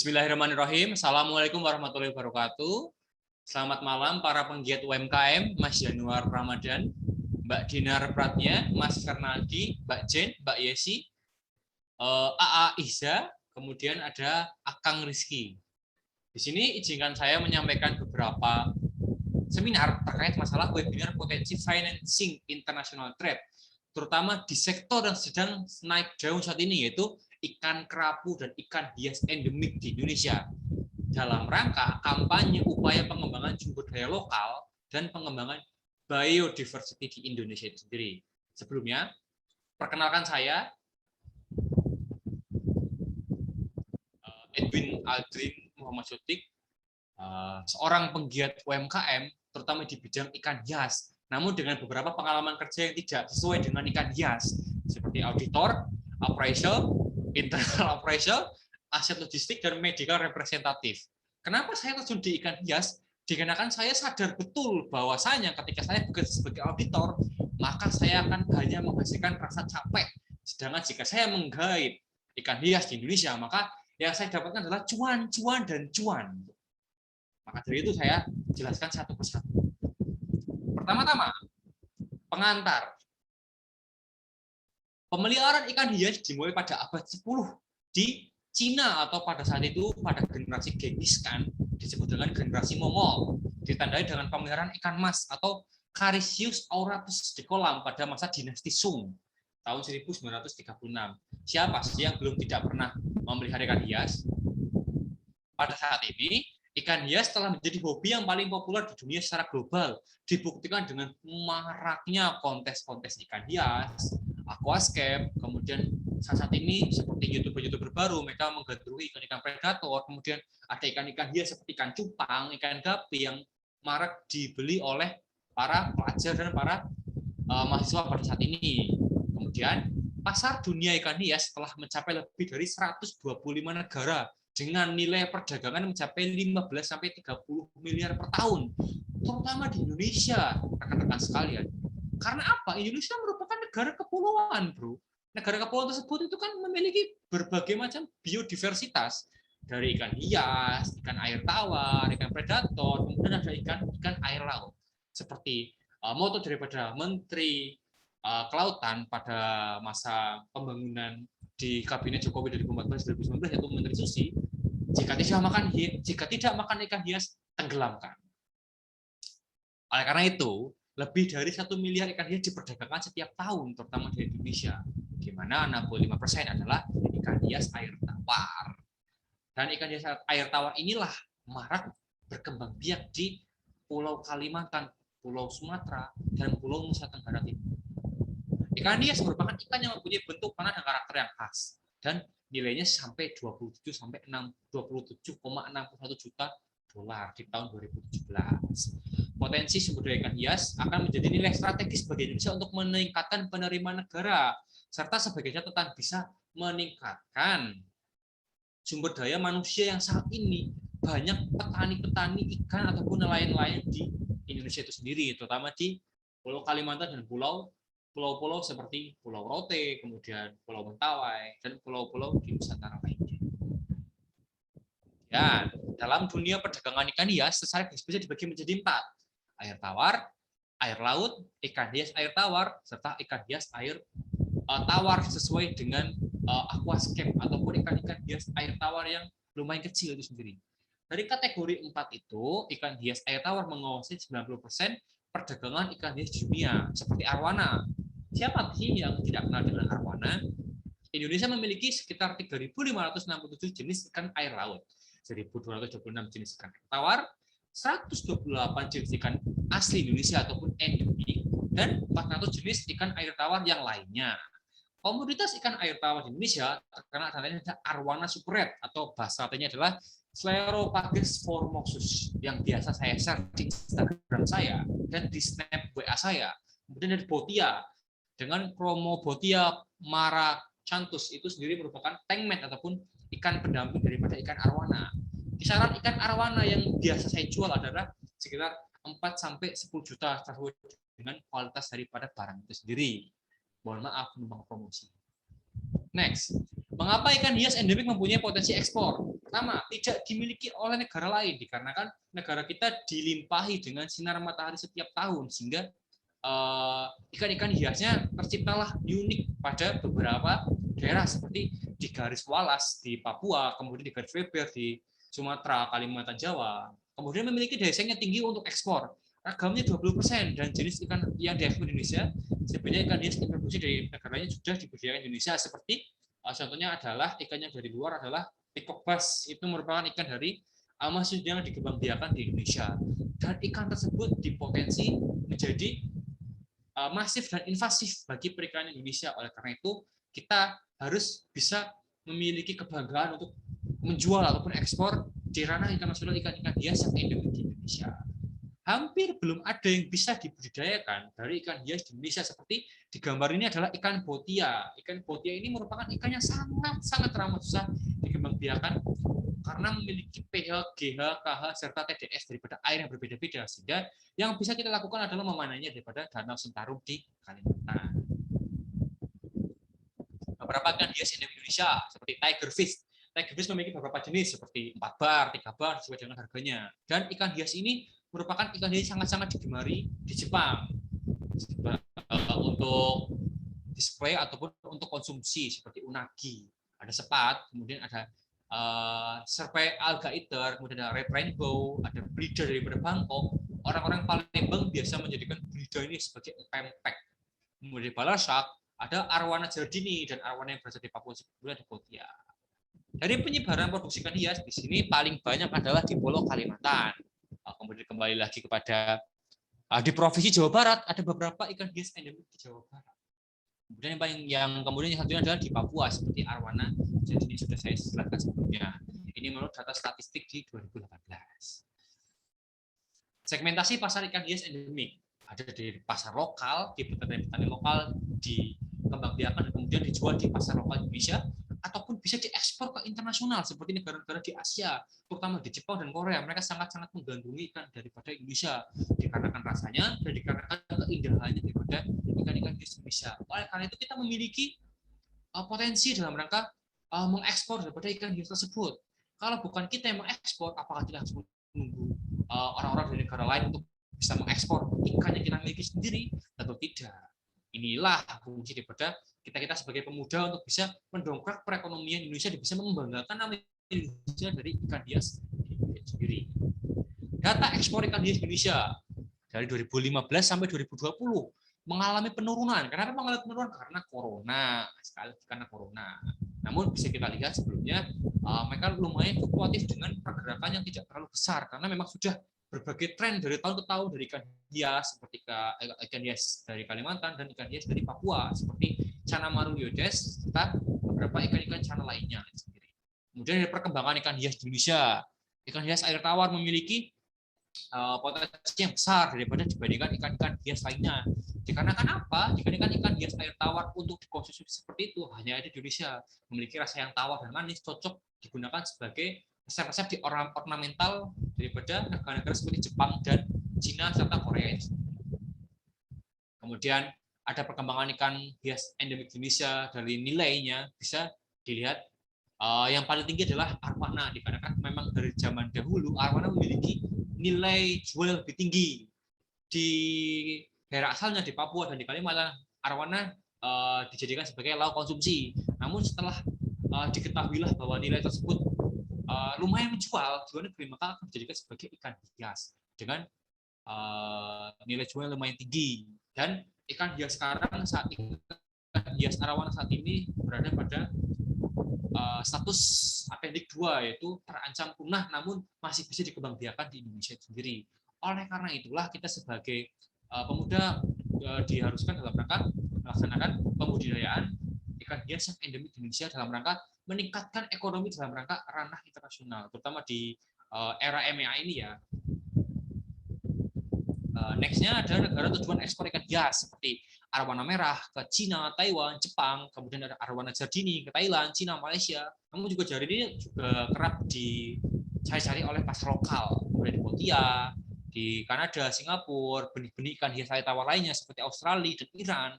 Bismillahirrahmanirrahim. Assalamualaikum warahmatullahi wabarakatuh. Selamat malam para penggiat UMKM, Mas Januar Ramadan, Mbak Dinar Pratnya, Mas Fernaldi, Mbak Jen, Mbak Yesi, AA Iza, kemudian ada Akang Rizky. Di sini izinkan saya menyampaikan beberapa seminar terkait masalah webinar potensi financing international trade, terutama di sektor yang sedang naik daun saat ini, yaitu ikan kerapu dan ikan hias endemik di Indonesia, dalam rangka kampanye upaya pengembangan sumber daya lokal dan pengembangan biodiversity di Indonesia itu sendiri. Sebelumnya, perkenalkan saya Edwin Aldrin Muhammad Sotik, seorang penggiat UMKM, terutama di bidang ikan hias, namun dengan beberapa pengalaman kerja yang tidak sesuai dengan ikan hias, seperti auditor, appraisal, internal appraisal, aset logistik, dan medical representatif. Kenapa saya terjun di ikan hias? Dikarenakan saya sadar betul bahwasanya ketika saya bekerja sebagai auditor, maka saya akan hanya menghasilkan rasa capek. Sedangkan jika saya menggait ikan hias di Indonesia, maka yang saya dapatkan adalah cuan, cuan, dan cuan. Maka dari itu saya jelaskan satu persatu. Pertama-tama, pengantar. Pemeliharaan ikan hias dimulai pada abad 10 di Cina, atau pada saat itu pada generasi Genghis Khan disebut dengan generasi Mongol, ditandai dengan pemeliharaan ikan mas atau Carisius auratus di kolam pada masa dinasti Sung tahun 1936. Siapa sih yang belum tidak pernah memelihara ikan hias? Pada saat ini, ikan hias telah menjadi hobi yang paling populer di dunia secara global, dibuktikan dengan maraknya kontes-kontes ikan hias, aquascape, kemudian saat ini seperti youtuber baru, mereka menggandrungi ikan-ikan predator, kemudian ada ikan-ikan hias seperti ikan cupang, ikan gapi yang marak dibeli oleh para pelajar dan para mahasiswa pada saat ini. Kemudian pasar dunia ikan hias telah mencapai lebih dari 125 negara dengan nilai perdagangan mencapai 15 sampai 30 miliar per tahun, terutama di Indonesia, rekan-rekan sekalian. Karena apa? Indonesia merupakan negara kepulauan, bro. Negara kepulauan tersebut itu kan memiliki berbagai macam biodiversitas, dari ikan hias, ikan air tawar, ikan predator, kemudian ada ikan air laut. Seperti moto daripada Menteri Kelautan pada masa pembangunan di Kabinet Jokowi 2014-2019, yaitu Menteri Susi, jika tidak makan ikan hias, tenggelamkan. Oleh karena itu, lebih dari 1 miliar ikan hias diperdagangkan setiap tahun, terutama di Indonesia, di mana 65% adalah ikan hias air tawar. Dan ikan hias air tawar inilah marak berkembang biak di Pulau Kalimantan, Pulau Sumatera, dan Pulau Nusa Tenggara Timur. Ikan hias merupakan ikan yang mempunyai bentuk warna dan karakter yang khas, dan nilainya sampai 27,61 juta dolar di tahun 2017. Potensi sumber daya ikan hias akan menjadi nilai strategis bagi Indonesia untuk meningkatkan penerimaan negara, serta sebagai catatan bisa meningkatkan sumber daya manusia yang saat ini banyak petani-petani ikan ataupun nelayan-nelayan di Indonesia itu sendiri, terutama di Pulau Kalimantan dan pulau-pulau seperti Pulau Rote, kemudian Pulau Mentawai, dan pulau-pulau di Nusantara lainnya. Dan dalam dunia perdagangan ikan hias, secara bisa dibagi menjadi 4. Air tawar, air laut, ikan hias air tawar, serta ikan hias air tawar sesuai dengan aquascape ataupun ikan-ikan hias air tawar yang lumayan kecil itu sendiri. Dari kategori 4 itu, ikan hias air tawar menguasai 90% perdagangan ikan hias di dunia, seperti arwana. Siapa sih yang tidak kenal dengan arwana? Indonesia memiliki sekitar 3.567 jenis ikan air laut, 1.226 jenis ikan air tawar, 128 jenis ikan asli Indonesia ataupun endemik, dan 400 jenis ikan air tawar yang lainnya. Komoditas ikan air tawar di Indonesia terkenal ada arwana super red, atau bahasa latinnya adalah Sclerophagus formosus, yang biasa saya share di Instagram saya dan di snap WA saya. Kemudian ada botia dengan Chromobotia maracanthus, itu sendiri merupakan tengmet ataupun ikan pendamping daripada ikan arwana. Kisaran ikan arwana yang biasa saya jual adalah sekitar 4 sampai 10 juta sesuai dengan kualitas daripada barang itu sendiri. Mohon maaf menumpang promosi. Next, mengapa ikan hias endemik mempunyai potensi ekspor? Pertama, tidak dimiliki oleh negara lain dikarenakan negara kita dilimpahi dengan sinar matahari setiap tahun sehingga ikan-ikan hiasnya terciptalah unik pada beberapa daerah seperti di Garis Walas di Papua, kemudian di Garis Weber di Sumatera, Kalimantan, Jawa. Kemudian memiliki daya saingnya tinggi untuk ekspor. Ragamnya 20% dan jenis ikan yang diekspor di Indonesia sebenarnya ikan hias diproduksi dari negara lain sudah dibudidayakan di Indonesia seperti contohnya adalah ikan yang dari luar adalah peacock bass, itu merupakan ikan dari masih yang dikembangbiakan di Indonesia dan ikan tersebut dipotensi menjadi masif dan invasif bagi perikanan Indonesia. Oleh karena itu kita harus bisa memiliki kebanggaan untuk menjual ataupun ekspor di ranah internasional ikan-ikan hias yang endemik di Indonesia. Hampir belum ada yang bisa dibudidayakan dari ikan hias di Indonesia seperti di gambar ini adalah ikan botia. Ikan botia ini merupakan ikan yang sangat teramat susah dikembangbiakan karena memiliki pH, GH, KH, serta TDS daripada air yang berbeda-beda. Sehingga yang bisa kita lakukan adalah memanennya daripada Danau Sentarum di Kalimantan. Beberapa ikan hias endemik Indonesia seperti tigerfish. Tigerfish memiliki beberapa jenis seperti 4 bar, 3 bar sesuai dengan harganya. Dan ikan hias ini merupakan ikan hias sangat-sangat digemari di Jepang untuk display ataupun untuk konsumsi seperti unagi, ada sepat, kemudian ada serpent alga eater, kemudian ada red rainbow, ada belida daripada Bangkok. Orang-orang Palembang biasa menjadikan belida ini sebagai pempek. Kemudian balasak, ada arwana jardini dan arwana yang berasal di Papua sebetulnya di Botia. Dari penyebaran produksi ikan hias di sini paling banyak adalah di Pulau Kalimantan. Kemudian kembali lagi kepada di Provinsi Jawa Barat ada beberapa ikan hias endemik di Jawa Barat. Kemudian yang satunya adalah di Papua seperti arwana, jadi ini sudah saya jelaskan sebelumnya. Ini menurut data statistik di 2018. Segmentasi pasar ikan hias endemik ada di pasar lokal, di petani lokal, dikembangbiakan dan kemudian dijual di pasar lokal Indonesia, ataupun bisa diekspor ke internasional seperti negara-negara di Asia, terutama di Jepang dan Korea. Mereka sangat-sangat menggandrungi ikan daripada Indonesia dikarenakan rasanya dan dikarenakan keindahannya daripada ikan-ikan di Indonesia. Oleh karena itu kita memiliki potensi dalam rangka mengekspor daripada ikan hias tersebut. Kalau bukan kita yang mengekspor, apakah kita harus menunggu orang-orang dari negara lain untuk bisa mengekspor ikan yang kita miliki sendiri atau tidak? Inilah fungsi daripada kita sebagai pemuda untuk bisa mendongkrak perekonomian Indonesia dan bisa membanggakan nama Indonesia dari ikan hias sendiri. Data ekspor ikan hias Indonesia dari 2015 sampai 2020 mengalami penurunan. Kenapa mengalami penurunan? Karena corona. Namun bisa kita lihat sebelumnya mereka lumayan fluktuatif dengan pergerakan yang tidak terlalu besar karena memang sudah berbagai tren dari tahun ke tahun dari ikan hias seperti ikan hias dari Kalimantan dan ikan hias dari Papua seperti Channa marulioides serta beberapa ikan-ikan Channa lainnya sendiri. Kemudian ada perkembangan ikan hias di Indonesia. Ikan hias air tawar memiliki potensi yang besar daripada dibandingkan ikan-ikan hias lainnya. Dikarenakan apa? Dikarenakan ikan hias air tawar untuk dikonsumsi seperti itu hanya ada di Indonesia, memiliki rasa yang tawar dan manis, cocok digunakan sebagai resep-resep di ornamental daripada negara-negara seperti Jepang dan Cina serta Korea. Kemudian ada perkembangan ikan hias endemik Indonesia dari nilainya bisa dilihat yang paling tinggi adalah arwana dikarenakan memang dari zaman dahulu arwana memiliki nilai jual lebih tinggi di daerah asalnya di Papua dan di Kalimantan. Arwana dijadikan sebagai lauk konsumsi. Namun setelah diketahuilah bahwa nilai tersebut lumayan menjual di luar negeri, maka akan dijadikan sebagai ikan hias dengan nilai jual yang lumayan tinggi. Dan ikan hias sekarang ikan hias arwana saat ini berada pada status apendik 2 yaitu terancam punah namun masih bisa dikembangbiakan di Indonesia sendiri. Oleh karena itulah kita sebagai pemuda diharuskan dalam rangka melaksanakan pembudidayaan ikan hias yang endemik di Indonesia dalam rangka meningkatkan ekonomi dalam rangka ranah internasional, terutama di era MEA ini ya. Next-nya ada negara tujuan ekspor ikan hias seperti arwana merah ke Cina, Taiwan, Jepang, kemudian ada arwana jardini ke Thailand, Cina, Malaysia. Namun juga jardini juga kerap dicari-cari oleh pasar lokal, kemudian di Botia, di Kanada, Singapura, benih-benih ikan hias air tawar lainnya seperti Australia dan Iran,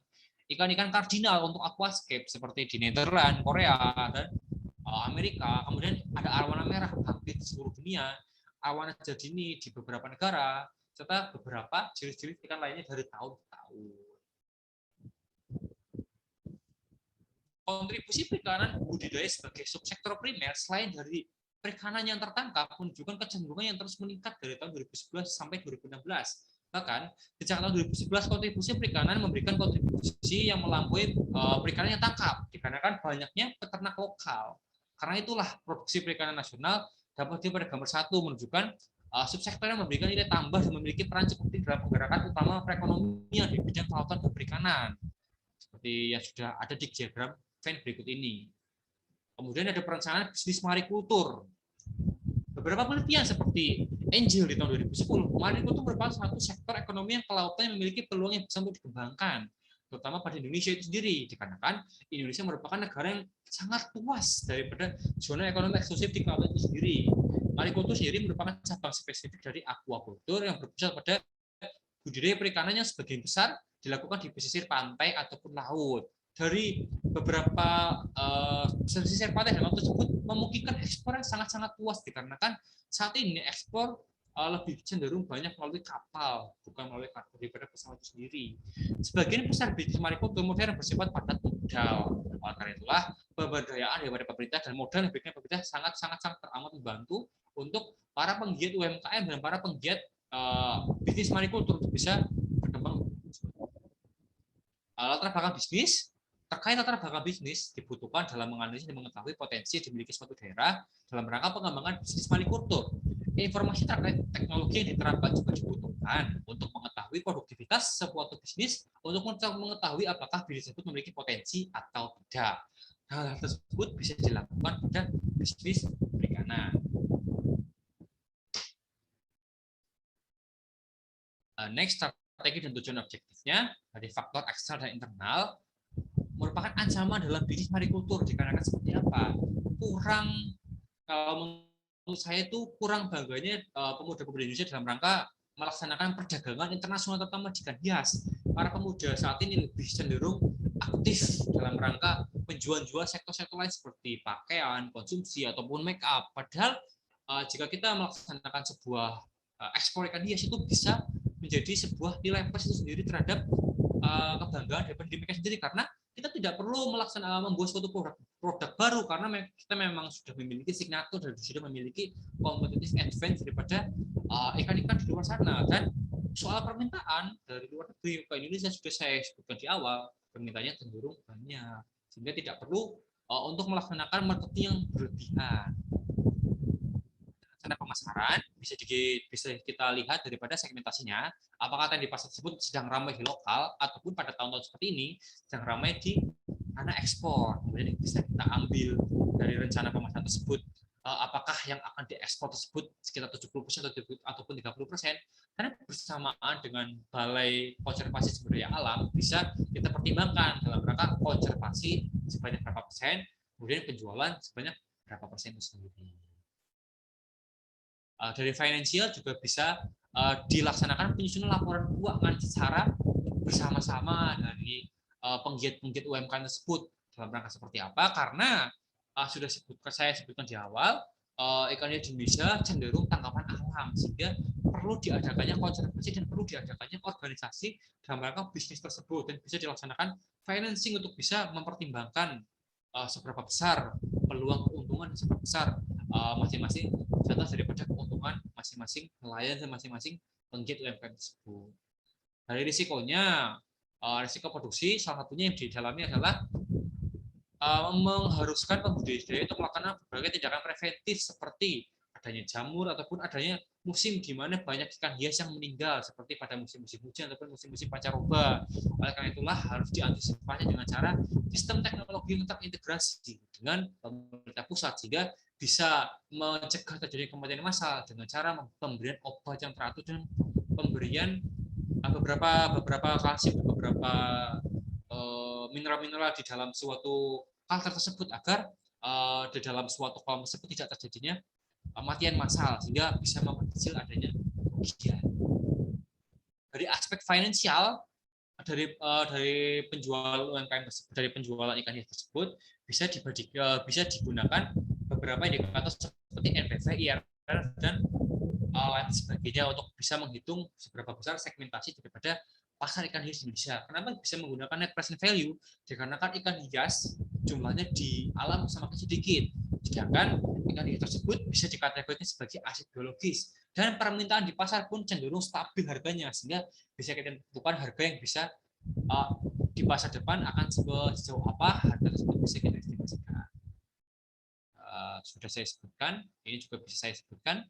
ikan-ikan kardinal untuk aquascape seperti di Netherlands, Korea, dan Amerika, kemudian ada arowana merah hampir di seluruh dunia, arowana jadini di beberapa negara, serta beberapa jenis-jenis ikan lainnya dari tahun ke tahun. Kontribusi perikanan budidaya sebagai subsektor primer selain dari perikanan yang tertangkap menunjukkan kecenderungan yang terus meningkat dari tahun 2011 sampai 2016. Bahkan sejak tahun 2011 kontribusi perikanan memberikan kontribusi yang melampaui perikanan yang tangkap dikarenakan banyaknya peternak lokal. Karena itulah produksi perikanan nasional dapat dilihat pada gambar 1 menunjukkan subsektor yang memberikan nilai tambah dan memiliki peran cukup tinggi dalam pergerakan utama perekonomian di bidang kelautan dan perikanan. Seperti yang sudah ada di diagram berikut ini. Kemudian ada perencanaan bisnis marikultur. Beberapa penelitian seperti Angel di tahun 2010, marikultur merupakan satu sektor ekonomi yang kelautan yang memiliki peluang yang bisa untuk dikembangkan, terutama pada Indonesia itu sendiri, dikarenakan Indonesia merupakan negara yang sangat luas daripada zona ekonomi eksklusif di kelautan itu sendiri. Marikultur sendiri merupakan cabang spesifik dari aquaculture yang berpusat pada budidaya perikanan yang sebagian besar dilakukan di pesisir pantai ataupun laut. Dari beberapa pesisir pantai dan laut tersebut memungkinkan ekspor yang sangat-sangat luas dikarenakan saat ini ekspor lebih cenderung banyak melalui kapal, bukan melalui kargo daripada pesawat itu sendiri. Sebagian besar bisnis marikultur modern bersifat padat modal. Oleh karena itulah pemberdayaan daripada pemerintah dan modal yang diberikan pemerintah sangat teramat membantu untuk para penggiat UMKM dan para penggiat bisnis marikultur untuk bisa berkembang. Latar belakang bisnis terkait latar belakang bisnis dibutuhkan dalam menganalisis dan mengetahui potensi yang dimiliki suatu daerah dalam rangka pengembangan bisnis marikultur. Informasi terkait teknologi yang diterapkan juga dibutuhkan untuk mengetahui produktivitas suatu bisnis untuk mengetahui apakah bisnis tersebut memiliki potensi atau tidak. Hal tersebut bisa dilakukan pada bisnis perikanan. Next, strategi dan tujuan objektifnya dari faktor eksternal dan internal merupakan ancaman dalam bisnis marikultur dikarenakan seperti apa? Kalau menurut saya itu kurang bangganya pemuda-pemuda Indonesia dalam rangka melaksanakan perdagangan internasional terutama ikan hias. Para pemuda saat ini lebih cenderung aktif dalam rangka penjual-jual sektor-sektor lain seperti pakaian, konsumsi ataupun make up. Padahal jika kita melaksanakan sebuah ekspor ikan hias itu bisa menjadi sebuah nilai plus itu sendiri terhadap kebanggaan daripada diri mereka sendiri karena kita tidak perlu membuat suatu produk baru karena kita memang sudah memiliki signatur dan sudah memiliki competitive advantage daripada ikan-ikan di luar sana. Dan soal permintaan dari luar negeri ke Indonesia sudah saya sebutkan di awal, permintaannya cenderung banyak sehingga tidak perlu untuk melaksanakan marketing yang berlebihan. Rencana pemasaran bisa kita lihat daripada segmentasinya, apakah tadi pasar tersebut sedang ramai di lokal ataupun pada tahun-tahun seperti ini sedang ramai di ranah ekspor. Kemudian bisa kita ambil dari rencana pemasaran tersebut apakah yang akan diekspor tersebut sekitar 70% ataupun 30%, karena bersamaan dengan Balai Konservasi Sumber Daya Alam bisa kita pertimbangkan dalam rangka konservasi sebanyak berapa persen, kemudian penjualan sebanyak berapa persen itu sendiri. Dari finansial juga bisa dilaksanakan penyusunan laporan keuangan secara bersama-sama dari penggiat-penggiat UMKM tersebut dalam rangka seperti apa, karena sudah saya sebutkan di awal, ikan hias di Indonesia cenderung tangkapan alam sehingga perlu diadakannya konservasi dan perlu diadakannya organisasi dalam rangka bisnis tersebut dan bisa dilaksanakan financing untuk bisa mempertimbangkan seberapa besar peluang keuntungan dan seberapa besar masing-masing contoh daripada keuntungan masing-masing nelayan dan masing-masing penggiat UMKM tersebut. Dari risikonya, risiko produksi salah satunya yang didalami adalah mengharuskan pembudidaya untuk melakukan berbagai tindakan preventif seperti adanya jamur ataupun adanya musim di mana banyak ikan hias yang meninggal seperti pada musim-musim hujan ataupun musim-musim pancaroba. Oleh karena itulah harus diantisipasi dengan cara sistem teknologi yang terintegrasi dengan pemerintah pusat sehingga bisa mencegah terjadinya kematian massal dengan cara pemberian obat yang teratur dan pemberian beberapa kalsium, beberapa mineral-mineral di dalam suatu kalter tersebut agar di dalam suatu kolam tersebut tidak terjadinya kematian massal sehingga bisa memperkecil adanya kerugian. Dari aspek finansial dari penjual UMKM tersebut, dari penjualan ikan hias tersebut bisa digunakan beberapa indikator seperti NPV, IRR, dan lain sebagainya untuk bisa menghitung seberapa besar segmentasi daripada pasar ikan hias di Indonesia. Kenapa bisa menggunakan net present value? Dikarenakan ikan hias jumlahnya di alam semakin sedikit, sedangkan ikan hias tersebut bisa dikategorikan sebagai aset biologis, dan permintaan di pasar pun cenderung stabil harganya, sehingga bisa kita tentukan harga yang bisa di pasar depan akan sejauh apa harga tersebut bisa kita estimasikan. Sudah saya sebutkan, ini juga bisa saya sebutkan.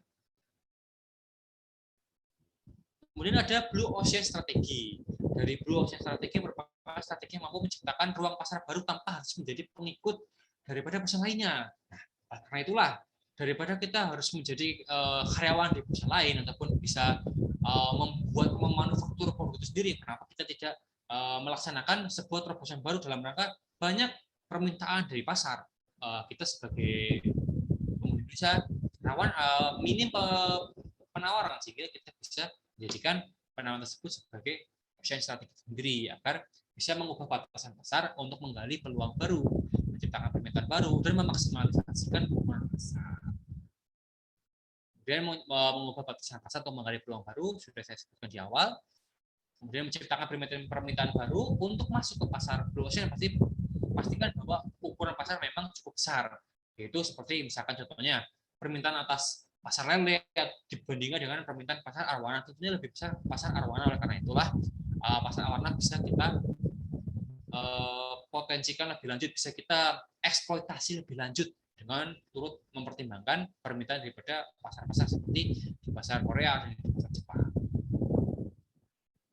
Kemudian ada Blue Ocean Strategi. Dari Blue Ocean Strategi merupakan strategi yang mampu menciptakan ruang pasar baru tanpa harus menjadi pengikut daripada perusahaan lainnya. Nah, karena itulah, daripada kita harus menjadi karyawan di perusahaan lain ataupun bisa memanufaktur produk itu sendiri, kenapa kita tidak melaksanakan sebuah terobosan baru dalam rangka banyak permintaan dari pasar. Kita sebagai pengguna Indonesia minim penawaran, sehingga kita bisa menjadikan penawaran tersebut sebagai option strategi sendiri agar bisa mengubah batasan pasar untuk menggali peluang baru, menciptakan permintaan baru, dan memaksimalisasikan keuntungan pasar. Kemudian mengubah batasan pasar atau menggali peluang baru sudah saya sebutkan di awal. Kemudian menciptakan permintaan baru untuk masuk ke pasar Blue Ocean, pastikan bahwa ukuran pasar memang cukup besar. Yaitu seperti misalkan contohnya permintaan atas pasar lele dibandingkan dengan permintaan pasar arwana, tentunya lebih besar pasar arwana. Oleh karena itulah pasar arwana bisa kita potensikan lebih lanjut, bisa kita eksploitasi lebih lanjut dengan turut mempertimbangkan permintaan daripada pasar-pasar seperti di pasar Korea dan di pasar Jepang.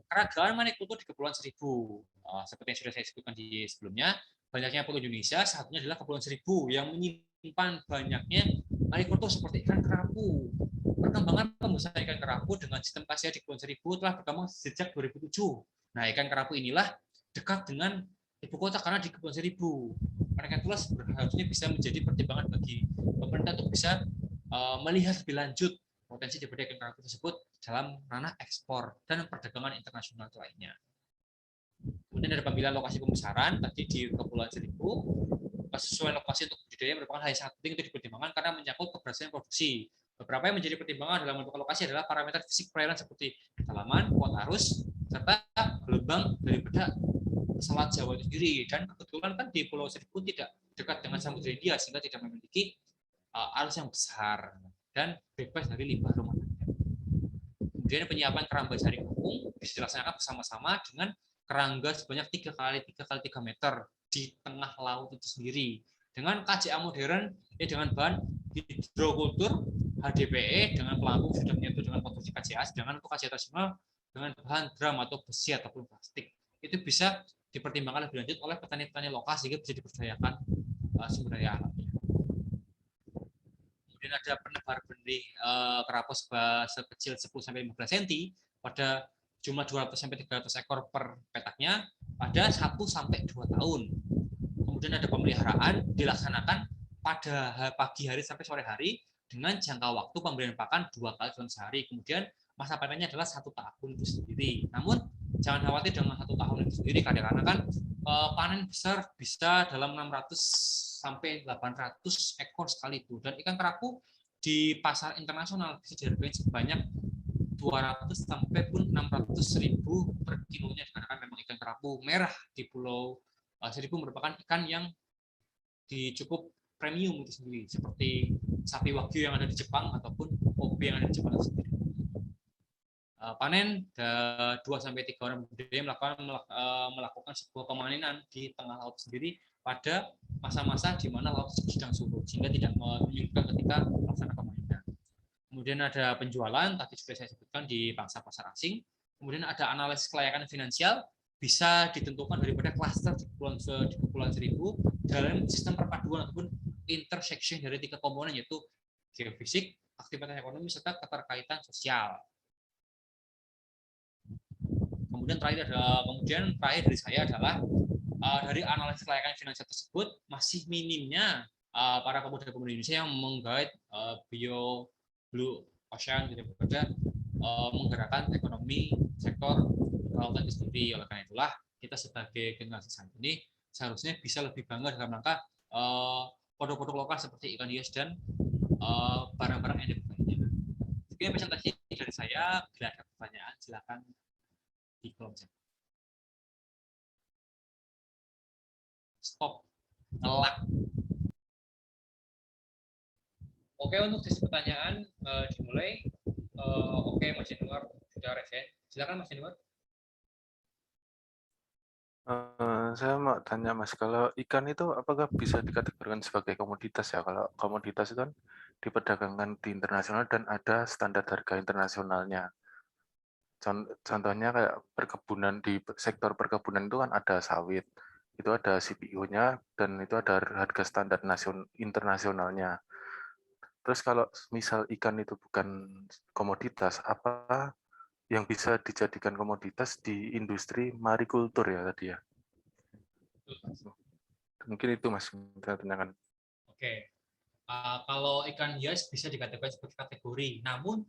Keragaman manikultur di Kepulauan Seribu, seperti yang sudah saya sebutkan di sebelumnya, banyaknya pulau Indonesia, satunya adalah Kepulauan Seribu yang menyimpan banyaknya manikultur seperti ikan kerapu. Perkembangan pembesaran ikan kerapu dengan sistem KCA di Kepulauan Seribu telah berkembang sejak 2007. Nah, ikan kerapu inilah dekat dengan ibu kota karena di Kepulauan Seribu. Karena itulah seharusnya bisa menjadi pertimbangan bagi pemerintah untuk bisa melihat lebih lanjut potensi daripada ikan kerapu tersebut dalam ranah ekspor dan perdagangan internasional lainnya. Kemudian ada pemilihan lokasi pembesaran tadi di Kepulauan Seribu. Sesuai lokasi untuk budidaya merupakan hal yang sangat penting untuk dipertimbangkan karena menyangkut keberhasilan produksi. Beberapa yang menjadi pertimbangan dalam menentukan lokasi adalah parameter fisik perairan seperti kedalaman, kuat arus, serta gelombang daripada Selat Jawa itu sendiri. Dan kebetulan kan di Pulau Seribu tidak dekat dengan Samudra Hindia sehingga tidak memiliki arus yang besar dan bebas dari limbah rumah tangga. Kemudian penyiapan keramba jaring apung bisa dilaksanakan bersama-sama dengan kerangga sebanyak 3 kali 3 kali 3 meter di tengah laut itu sendiri. Dengan KCA modern, dengan bahan hidrokultur, HDPE, dengan pelampung sudah menyatu dengan konstruksi KCA, sedangkan untuk KCA tradisional dengan bahan drum atau besi ataupun plastik. Itu bisa dipertimbangkan lebih lanjut oleh petani-petani lokal sehingga bisa diberdayakan sumber daya alamnya. Kemudian ada penebar benih kerapu sekecil 10-15 cm pada jumlah 200-300 ekor per petaknya pada 1-2 tahun. Kemudian ada pemeliharaan dilaksanakan pada pagi hari sampai sore hari dengan jangka waktu pemberian pakan 2 kali dalam sehari. Kemudian masa panennya adalah 1 tahun itu sendiri. Namun jangan khawatir dengan 1 tahun itu sendiri karena kan panen besar bisa dalam 600-800 ekor sekali itu. Dan ikan kerapu di pasar internasional bisa dihargai sebanyak 200 sampai pun 600.000 per kilonya, karena memang ikan kerapu merah di Pulau Seribu merupakan ikan yang cukup premium itu sendiri, seperti sapi wagyu yang ada di Jepang ataupun kobe yang ada di Jepang sendiri. Panen 2-3 orang budidaya melakukan sebuah pemanenan di tengah laut sendiri pada masa-masa di mana laut sedang surut sehingga tidak menyulitkan ketika melaksanakan pemanenan. Kemudian ada penjualan, tadi sudah saya sebutkan di pangsa pasar asing. Kemudian ada analisis kelayakan finansial, bisa ditentukan daripada klaster di Kepulauan Seribu dalam sistem perpaduan ataupun intersection dari 3 komponen, yaitu geofisik, aktivitas ekonomi, serta keterkaitan sosial. Kemudian terakhir dari saya adalah dari analisis kelayakan finansial tersebut masih minimnya para pemuda-pemuda Indonesia yang menggait Blue Ocean daripada menggerakkan ekonomi sektor kelautan itu sendiri. Oleh karena itulah kita sebagai generasi saat ini seharusnya bisa lebih bangga dalam rangka produk-produk lokal seperti ikan hias dan barang-barang endemik lainnya. Sekian presentasi dari saya. Bila ada pertanyaan, silakan di kolom chat. Stop. Ngelak. Oke, untuk sesi pertanyaan dimulai. Oke, Mas Januar sudah resen. Silakan Mas Januar. Saya mau tanya Mas, kalau ikan itu apakah bisa dikategorikan sebagai komoditas ya? Kalau komoditas itu kan diperdagangkan di internasional dan ada standar harga internasionalnya. Contohnya kayak perkebunan, di sektor perkebunan itu kan ada sawit, itu ada CPO-nya dan itu ada harga standar internasionalnya. Terus kalau misal ikan itu bukan komoditas, apa yang bisa dijadikan komoditas di industri marikultur ya tadi ya? Mungkin itu Mas, kita tanyakan. Oke. Kalau ikan hias bisa dikategorikan sebagai kategori, namun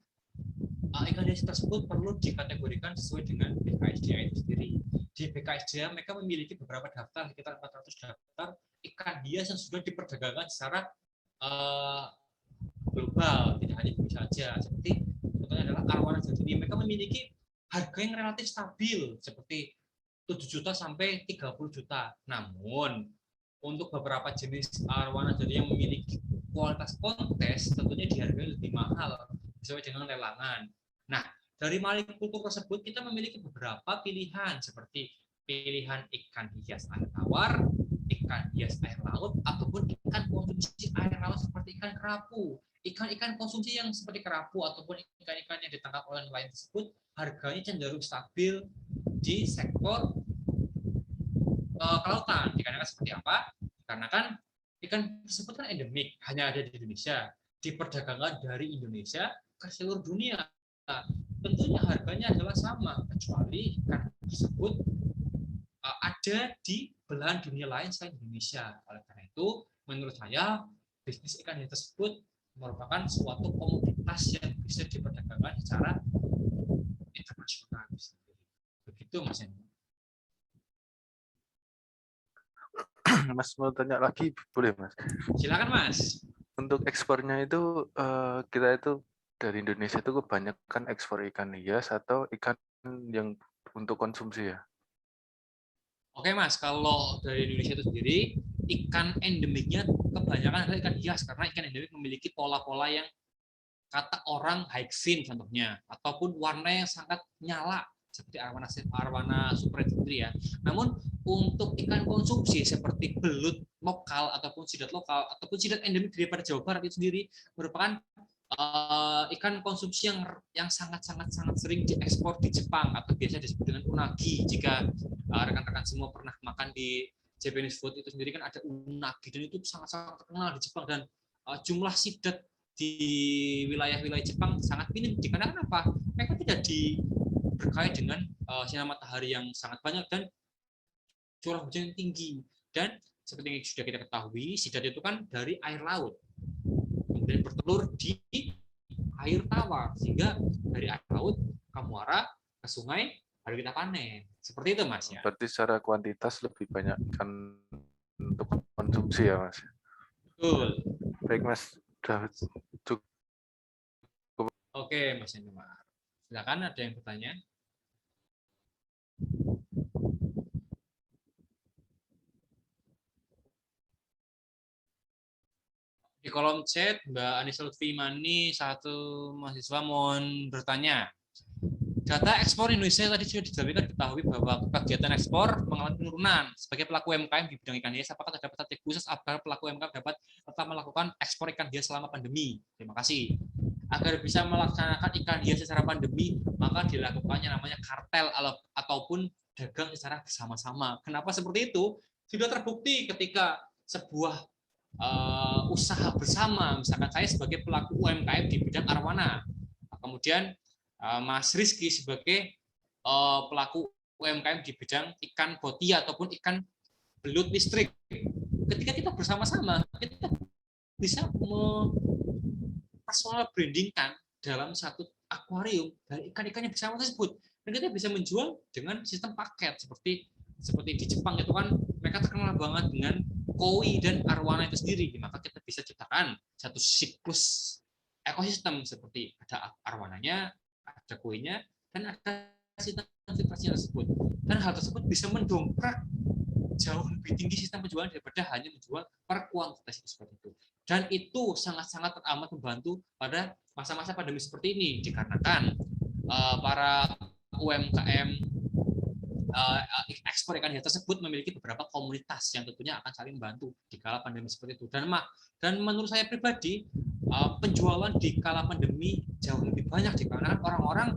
ikan hias tersebut perlu dikategorikan sesuai dengan BKSDA itu sendiri. Di BKSDA mereka memiliki beberapa daftar, sekitar 400 daftar ikan hias yang sudah diperdagangkan secara global, tidak hanya Indonesia saja. Seperti contohnya adalah arwana jaduni, mereka memiliki harga yang relatif stabil seperti 7 juta sampai 30 juta. Namun untuk beberapa jenis arwana jaduni yang memiliki kualitas kontes tentunya dihargai lebih mahal sesuai dengan lelangan. Nah, dari marikultur tersebut kita memiliki beberapa pilihan seperti pilihan ikan hias air tawar, ikan hias air laut, ataupun ikan konsumsi air laut seperti ikan kerapu. Ikan-ikan konsumsi yang seperti kerapu ataupun ikan-ikan yang ditangkap oleh nelayan tersebut harganya cenderung stabil di sektor kelautan. Dikarenakan seperti apa? Karena kan ikan tersebut kan endemik, hanya ada di Indonesia, diperdagangkan dari Indonesia ke seluruh dunia. Nah, tentunya harganya adalah sama, kecuali ikan tersebut ada di belahan dunia lain selain Indonesia. Oleh karena itu, menurut saya bisnis ikan hias tersebut merupakan suatu komoditas yang bisa diperdagangkan secara internasional. Begitu Mas Hendra. Mas mau tanya lagi, boleh Mas? Silakan Mas. Untuk ekspornya itu kita itu dari Indonesia itu kebanyakan ekspor ikan hias atau ikan yang untuk konsumsi ya? Oke Mas, kalau dari Indonesia itu sendiri, ikan endemiknya kebanyakan adalah ikan hias karena ikan endemik memiliki pola-pola yang kata orang hyacinth contohnya, ataupun warna yang sangat nyala seperti arwana super sendiri ya. Namun untuk ikan konsumsi seperti belut lokal ataupun sidat lokal ataupun sidat endemik daripada Jawa Barat itu sendiri merupakan ikan konsumsi yang sangat sering diekspor di Jepang atau biasa disebut dengan unagi. Jika rekan-rekan semua pernah makan di Japanese food itu sendiri kan ada unagi dan itu sangat terkenal di Jepang dan jumlah sidat di wilayah-wilayah Jepang sangat minim. Dikarenakan apa? Mereka tidak berkait dengan sinar matahari yang sangat banyak dan curah hujan yang tinggi. Dan seperti yang sudah kita ketahui, sidat itu kan dari air laut, kemudian bertelur di air tawar, sehingga dari air laut ke muara ke sungai baru kita panen. Seperti itu Mas ya. Berarti secara kuantitas lebih banyak ikan untuk konsumsi ya Mas? Betul. Baik Mas, sudah cukup. Oke Mas Hendra. Silakan ada yang bertanya. Di kolom chat, Mbak Anissa Lutfi Mani, satu mahasiswa mohon bertanya. Data ekspor Indonesia tadi sudah diketahui bahwa kegiatan ekspor mengalami penurunan. Sebagai pelaku UMKM di bidang ikan hias, apakah terdapat strategi khusus agar pelaku UMKM dapat tetap melakukan ekspor ikan hias selama pandemi? Terima kasih. Agar bisa melaksanakan ikan hias secara pandemi, maka dilakukannya namanya kartel ataupun dagang secara bersama-sama. Kenapa seperti itu? Sudah terbukti ketika sebuah usaha bersama, misalkan saya sebagai pelaku UMKM di bidang arwana, kemudian Mas Rizky sebagai pelaku UMKM di bidang ikan botia ataupun ikan belut listrik. Ketika kita bersama-sama, kita bisa personal brandingkan dalam satu akuarium dari ikan-ikannya bersama tersebut. Dan kita bisa menjual dengan sistem paket seperti di Jepang itu kan mereka terkenal banget dengan koi dan arwana itu sendiri. Maka kita bisa ciptakan satu siklus ekosistem seperti ada arwananya, ada koinya, dan ada sistem filtrasinya tersebut. Dan hal tersebut bisa mendongkrak jauh lebih tinggi sistem penjualan daripada hanya menjual per kuantitas itu seperti itu. Dan itu sangat-sangat amat membantu pada masa-masa pandemi seperti ini dikarenakan para UMKM ekspor ikan hias tersebut memiliki beberapa komunitas yang tentunya akan saling membantu di kala pandemi seperti itu. Dan menurut saya pribadi penjualan di kala pandemi jauh lebih banyak dikarenakan orang-orang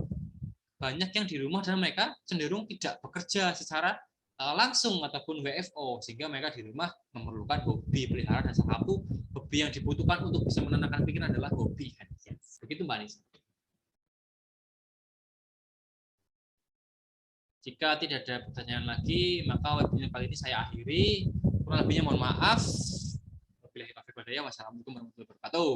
banyak yang di rumah dan mereka cenderung tidak bekerja secara langsung ataupun WFO sehingga mereka di rumah memerlukan hobi pelihara dan salah satu hobi yang dibutuhkan untuk bisa menenangkan pikiran adalah hobi. Begitu Mbak Nisa. Jika tidak ada pertanyaan lagi, maka webinar kali ini saya akhiri. Kurang lebihnya mohon maaf. Wassalamualaikum warahmatullahi wabarakatuh.